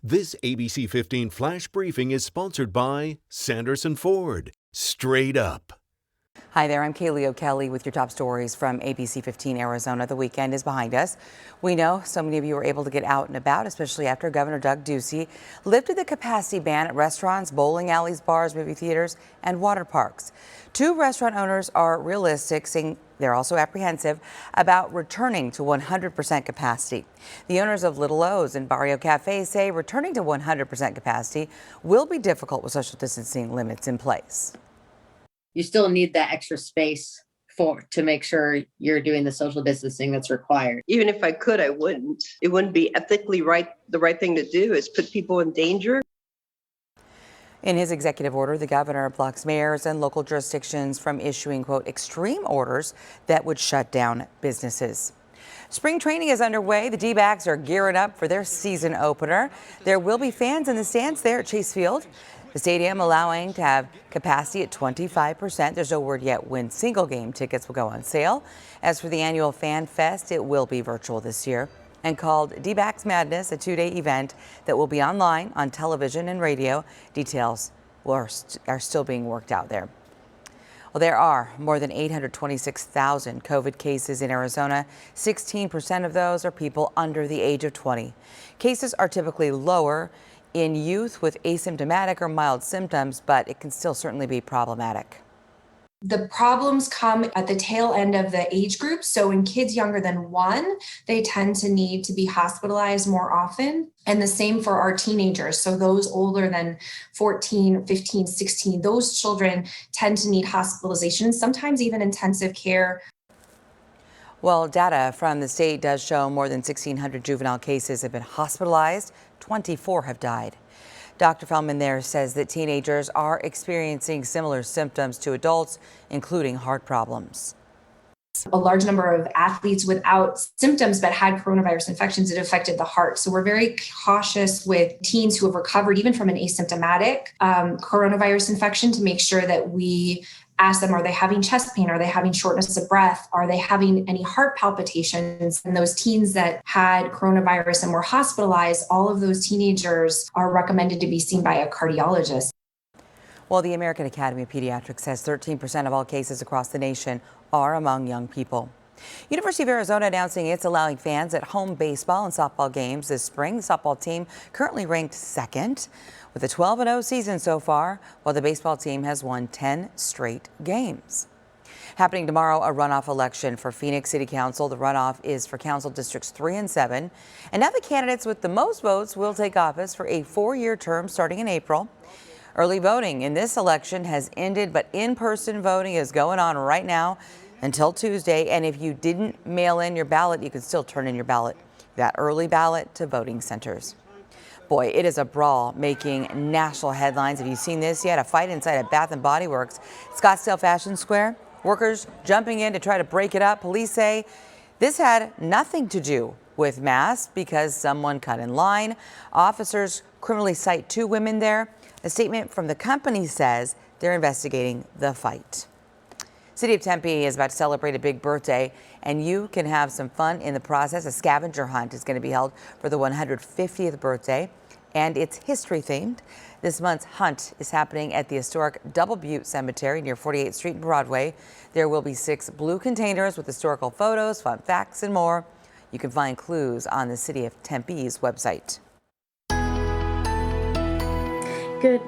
This ABC 15 Flash Briefing is sponsored by Sanderson Ford. Straight up. Hi there, I'm KALEY with your top stories from ABC15 Arizona. The weekend is behind us. We know so many of you were able to get out and about, especially after Governor Doug Ducey lifted the capacity ban at restaurants, bowling alleys, bars, movie theaters, and water parks. Two restaurant owners are realistic, saying they're also apprehensive about returning to 100% capacity. The owners of Little O's and Barrio Cafe say returning to 100% capacity will be difficult with social distancing limits in place. You still need that extra space to make sure you're doing the social distancing that's required. Even if I could, I wouldn't. It wouldn't be ethically right. The right thing to do is put people in danger. In his executive order, the governor blocks mayors and local jurisdictions from issuing, quote, extreme orders that would shut down businesses. Spring training is underway. The D-backs are gearing up for their season opener. There will be fans in the stands there at Chase Field. The stadium allowing to have capacity at 25%. There's no word yet when single game tickets will go on sale. As for the annual Fan Fest, it will be virtual this year and called D-backs Madness, a two-day event that will be online, on television and radio. Details are still being worked out there. Well, there are more than 826,000 COVID cases in Arizona. 16% of those are people under the age of 20. Cases are typically lower in youth with asymptomatic or mild symptoms, but it can still certainly be problematic. The problems come at the tail end of the age group. So in kids younger than 1, they tend to need to be hospitalized more often. And the same for our teenagers. So those older than 14, 15, 16, those children tend to need hospitalization, sometimes even intensive care. Well, data from the state does show more than 1,600 juvenile cases have been hospitalized. 24 have died. Dr. Feldman there says that teenagers are experiencing similar symptoms to adults, including heart problems. A large number of athletes without symptoms but had coronavirus infections. It affected the heart. So we're very cautious with teens who have recovered even from an asymptomatic coronavirus infection to make sure that we ask them, are they having chest pain? Are they having shortness of breath? Are they having any heart palpitations? And those teens that had coronavirus and were hospitalized, all of those teenagers are recommended to be seen by a cardiologist. Well, the American Academy of Pediatrics says 13% of all cases across the nation are among young people. University of Arizona announcing it's allowing fans at home baseball and softball games this spring. The softball team currently ranked second with a 12-0 season so far, while the baseball team has won 10 straight games. Happening tomorrow, a runoff election for Phoenix City Council. The runoff is for council districts 3 and 7. And now the candidates with the most votes will take office for a 4-year term starting in April. Early voting in this election has ended, but in-person voting is going on right now until Tuesday. And if you didn't mail in your ballot, you can still turn in your ballot, that early ballot, to voting centers. Boy, it is a brawl making national headlines. Have you seen this yet? A fight inside a Bath & Body Works, Scottsdale Fashion Square. Workers jumping in to try to break it up. Police say this had nothing to do with masks because someone cut in line. Officers criminally cite 2 women there. A statement from the company says they're investigating the fight. City of Tempe is about to celebrate a big birthday, and you can have some fun in the process. A scavenger hunt is going to be held for the 150th birthday, and it's history themed. This month's hunt is happening at the historic Double Butte Cemetery near 48th Street and Broadway. There will be 6 blue containers with historical photos, fun facts, and more. You can find clues on the City of Tempe's website. Good.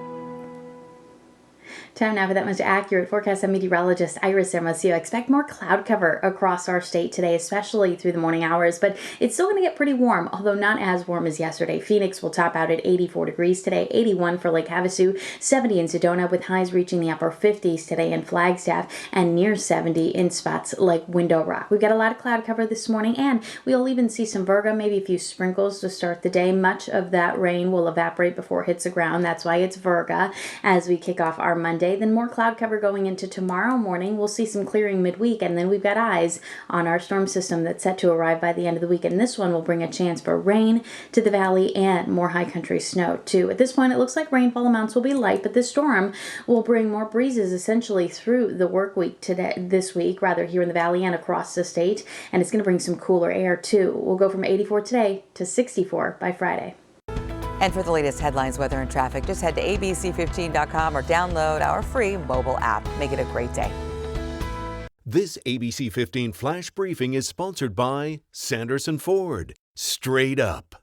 Time now for that most accurate forecast. I'm meteorologist Iris Hermosillo. Expect more cloud cover across our state today, especially through the morning hours, but it's still going to get pretty warm, although not as warm as yesterday. Phoenix will top out at 84 degrees today, 81 for Lake Havasu, 70 in Sedona, with highs reaching the upper 50s today in Flagstaff, and near 70 in spots like Window Rock. We've got a lot of cloud cover this morning, and we'll even see some virga, maybe a few sprinkles to start the day. Much of that rain will evaporate before it hits the ground. That's why it's virga as we kick off our Monday. Then more cloud cover going into tomorrow morning. We'll see some clearing midweek, and then we've got eyes on our storm system that's set to arrive by the end of the week. And this one will bring a chance for rain to the valley and more high country snow too. At this point, it looks like rainfall amounts will be light, but this storm will bring more breezes essentially through the work week this week, rather here in the valley and across the state. And it's going to bring some cooler air too. We'll go from 84 today to 64 by Friday. And for the latest headlines, weather, and traffic, just head to abc15.com or download our free mobile app. Make it a great day. This ABC 15 Flash Briefing is sponsored by Sanderson Ford. Straight up.